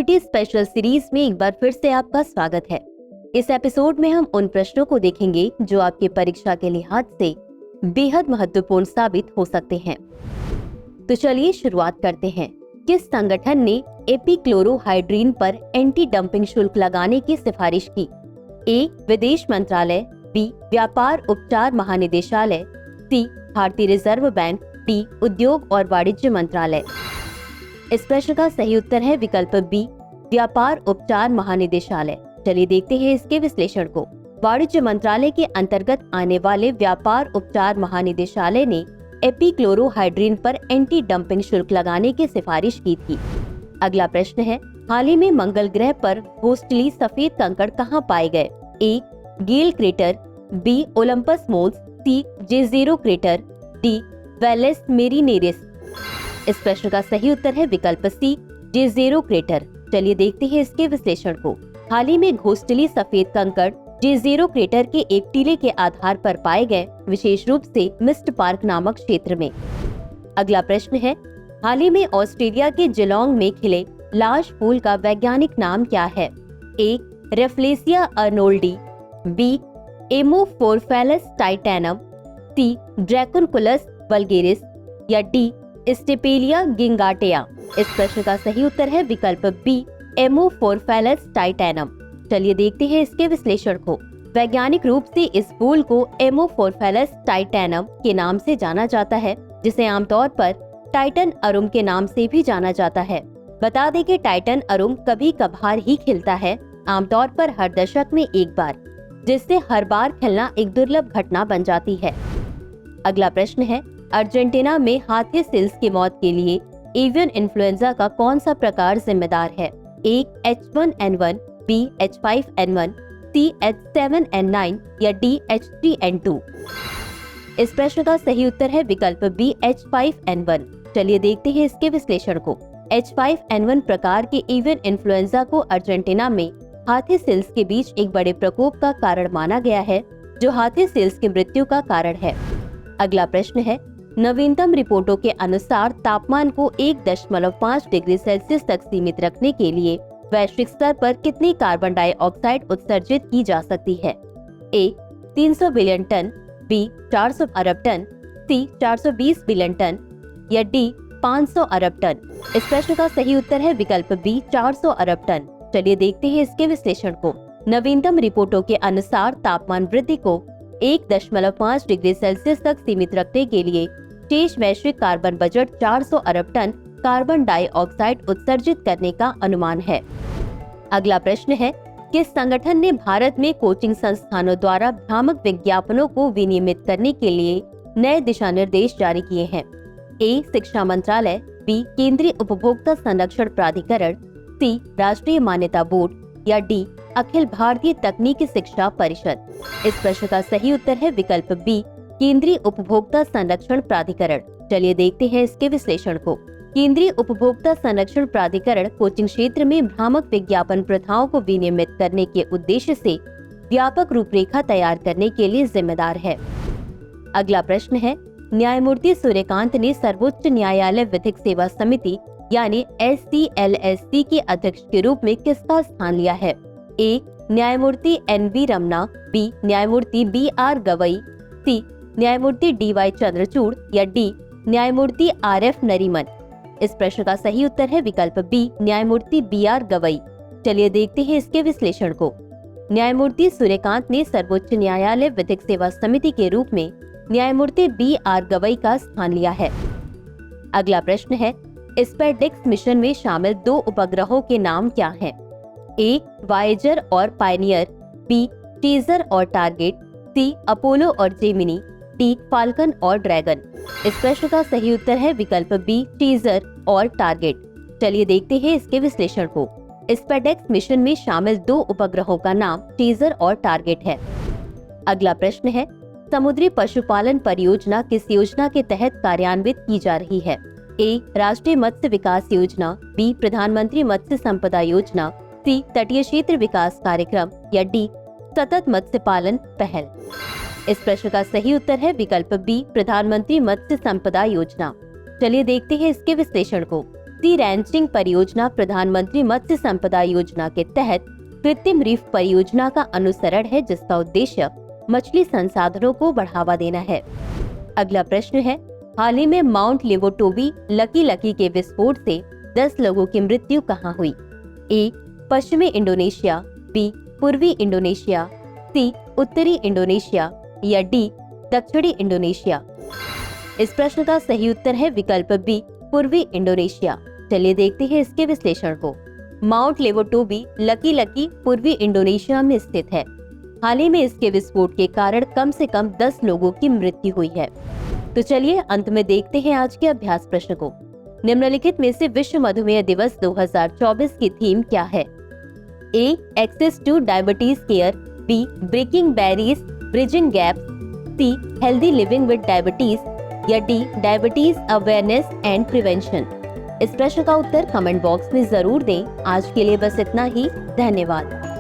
Connectivity special series में एक बार फिर से आपका स्वागत है। इस एपिसोड में हम उन प्रश्नों को देखेंगे जो आपके परीक्षा के लिहाज से बेहद महत्वपूर्ण साबित हो सकते हैं। तो चलिए शुरुआत करते हैं। किस संगठन ने एपीक्लोरोहाइड्रिन पर एंटी डंपिंग शुल्क लगाने की सिफारिश की? ए. विदेश मंत्रालय, बी. व्यापार उपचार महानिदेशालय, सी. भारतीय रिजर्व बैंक, डी. उद्योग और वाणिज्य मंत्रालय। इस प्रश्न का सही उत्तर है विकल्प बी, व्यापार उपचार महानिदेशालय। चलिए देखते हैं इसके विश्लेषण को। वाणिज्य मंत्रालय के अंतर्गत आने वाले व्यापार उपचार महानिदेशालय ने एपीक्लोरोहाइड्रिन पर एंटी डंपिंग शुल्क लगाने की सिफारिश की थी। अगला प्रश्न है, हाल ही में मंगल ग्रह पर घोस्टली सफेद कंकड़ कहाँ पाए गए? A. Gale crater, B. Olympus Mons, C. Jezero crater, D. Valles Marineris. इस प्रश्न का सही उत्तर है विकल्प सी, जेज़ेरो क्रेटर। चलिए देखते हैं इसके विश्लेषण को। हाल ही में घोस्टली सफेद कंकड़ जेज़ेरो क्रेटर के एक टीले के आधार पर पाए गए, विशेष रूप से मिस्ट पार्क नामक क्षेत्र में। अगला प्रश्न है, हाल ही में ऑस्ट्रेलिया के जिलोंग में खिले लाश फूल का वैज्ञानिक नाम क्या है? A. Rafflesia arnoldii, B. Amorphophallus titanum, C. Dracunculus vulgaris या डी. Stapelia gigantea. इस प्रश्न का सही उत्तर है विकल्प बी, एमोफोरफेलस टाइटैनम। चलिए देखते हैं इसके विश्लेषण को। वैज्ञानिक रूप से इस फूल को एमोफोरफेलस टाइटैनम के नाम से जाना जाता है, जिसे आमतौर पर टाइटन अरुम के नाम से भी जाना जाता है। बता दें कि टाइटन अरुम कभी कभार ही खिलता है, आमतौर पर हर दशक में एक बार, जिससे हर बार खिलना एक दुर्लभ घटना बन जाती है। अगला प्रश्न है, अर्जेंटीना में हाथी सिल्स की मौत के लिए एवियन इन्फ्लुएंजा का कौन सा प्रकार जिम्मेदार है? ए. H1N1, B. H5N1, सी. H7N9 या डी. H3N2। इस प्रश्न का सही उत्तर है विकल्प बी, H5N1। चलिए देखते हैं इसके विश्लेषण को। H5N1 प्रकार के एवियन इन्फ्लुएंजा को अर्जेंटीना में हाथी सिल्स के बीच एक बड़े प्रकोप का कारण माना गया है, जो हाथी सिल्स की मृत्यु का कारण है। अगला प्रश्न है, नवीनतम रिपोर्टों के अनुसार तापमान को 1.5 डिग्री सेल्सियस तक सीमित रखने के लिए वैश्विक स्तर पर कितनी कार्बन डाइऑक्साइड उत्सर्जित की जा सकती है? ए. 300 बिलियन टन, बी. 400 अरब टन, सी. 420 बिलियन टन या डी. 500 अरब टन। इस प्रश्न का सही उत्तर है विकल्प बी, 400 अरब टन। चलिए देखते हैं इसके विश्लेषण को। नवीनतम रिपोर्टों के अनुसार तापमान वृद्धि को 1.5 डिग्री सेल्सियस तक सीमित रखने के लिए शेष वैश्विक कार्बन बजट 400 अरब टन कार्बन डाइऑक्साइड उत्सर्जित करने का अनुमान है। अगला प्रश्न है, किस संगठन ने भारत में कोचिंग संस्थानों द्वारा भ्रामक विज्ञापनों को विनियमित करने के लिए नए दिशा निर्देश जारी किए हैं? ए. शिक्षा मंत्रालय, बी. केंद्रीय उपभोक्ता संरक्षण प्राधिकरण, सी. राष्ट्रीय मान्यता बोर्ड या डी. अखिल भारतीय तकनीकी शिक्षा परिषद। इस प्रश्न का सही उत्तर है विकल्प बी, केंद्रीय उपभोक्ता संरक्षण प्राधिकरण। चलिए देखते हैं इसके विश्लेषण को। केंद्रीय उपभोक्ता संरक्षण प्राधिकरण कोचिंग क्षेत्र में भ्रामक विज्ञापन प्रथाओं को विनियमित करने के उद्देश्य से व्यापक रूपरेखा तैयार करने के लिए जिम्मेदार है। अगला प्रश्न है, न्यायमूर्ति सूर्यकांत ने सर्वोच्च न्यायालय विधिक सेवा समिति यानी SCLSC के अध्यक्ष के रूप में किसका स्थान लिया है? ए. न्यायमूर्ति NV रमना, बी. न्यायमूर्ति BR गवई, सी. न्यायमूर्ति DY चंद्रचूड़ या डी. न्यायमूर्ति RF नरीमन। इस प्रश्न का सही उत्तर है विकल्प बी, न्यायमूर्ति BR गवई। चलिए देखते हैं इसके विश्लेषण को। न्यायमूर्ति सूर्यकांत ने सर्वोच्च न्यायालय विधिक सेवा समिति के रूप में न्यायमूर्ति BR गवई का स्थान लिया है। अगला प्रश्न है, स्पेसडेक्स मिशन में शामिल 2 उपग्रहों के नाम क्या हैं? ए. वायेजर और पायनियर, बी. टीजर और टारगेट, सी. अपोलो और जेमिनी, डी. फाल्कन और ड्रैगन। इस प्रश्न का सही उत्तर है विकल्प बी, टीजर और टारगेट। चलिए देखते हैं इसके विश्लेषण को। स्पेसडेक्स मिशन में शामिल 2 उपग्रहों का नाम टीजर और टारगेट है। अगला प्रश्न है, समुद्री पशुपालन परियोजना किस योजना के तहत कार्यान्वित की जा रही है? ए. राष्ट्रीय मत्स्य विकास योजना, बी. प्रधानमंत्री मत्स्य संपदा योजना, सी. तटीय क्षेत्र विकास कार्यक्रम या डी. सतत मत्स्य पालन पहल। इस प्रश्न का सही उत्तर है विकल्प बी, प्रधानमंत्री मत्स्य संपदा योजना। चलिए देखते हैं इसके विश्लेषण को। सी रैंचिंग परियोजना प्रधानमंत्री मत्स्य संपदा योजना के तहत कृत्रिम रीफ परियोजना का अनुसरण है, जिसका उद्देश्य मछली संसाधनों को बढ़ावा देना है। अगला प्रश्न है, हाल ही में माउंट लेवोटोबी लकी लकी के विस्फोट से 10 लोगों की मृत्यु कहाँ हुई? ए. पश्चिमी इंडोनेशिया, बी. पूर्वी इंडोनेशिया, सी. उत्तरी इंडोनेशिया या डी. दक्षिणी इंडोनेशिया। इस प्रश्न का सही उत्तर है विकल्प बी, पूर्वी इंडोनेशिया। चलिए देखते हैं इसके विश्लेषण को। माउंट लेवोटोबी लकी लकी पूर्वी इंडोनेशिया में स्थित है। हाल ही में इसके विस्फोट के कारण कम से कम 10 लोगों की मृत्यु हुई है। तो चलिए अंत में देखते हैं आज के अभ्यास प्रश्न को। निम्नलिखित में से विश्व मधुमेह दिवस 2024 की थीम क्या है? A. Access to diabetes care, B. Breaking barriers bridging gaps, C. Healthy living with diabetes या D. Diabetes awareness and prevention. इस प्रश्न का उत्तर कमेंट बॉक्स में जरूर दें। आज के लिए बस इतना ही। धन्यवाद।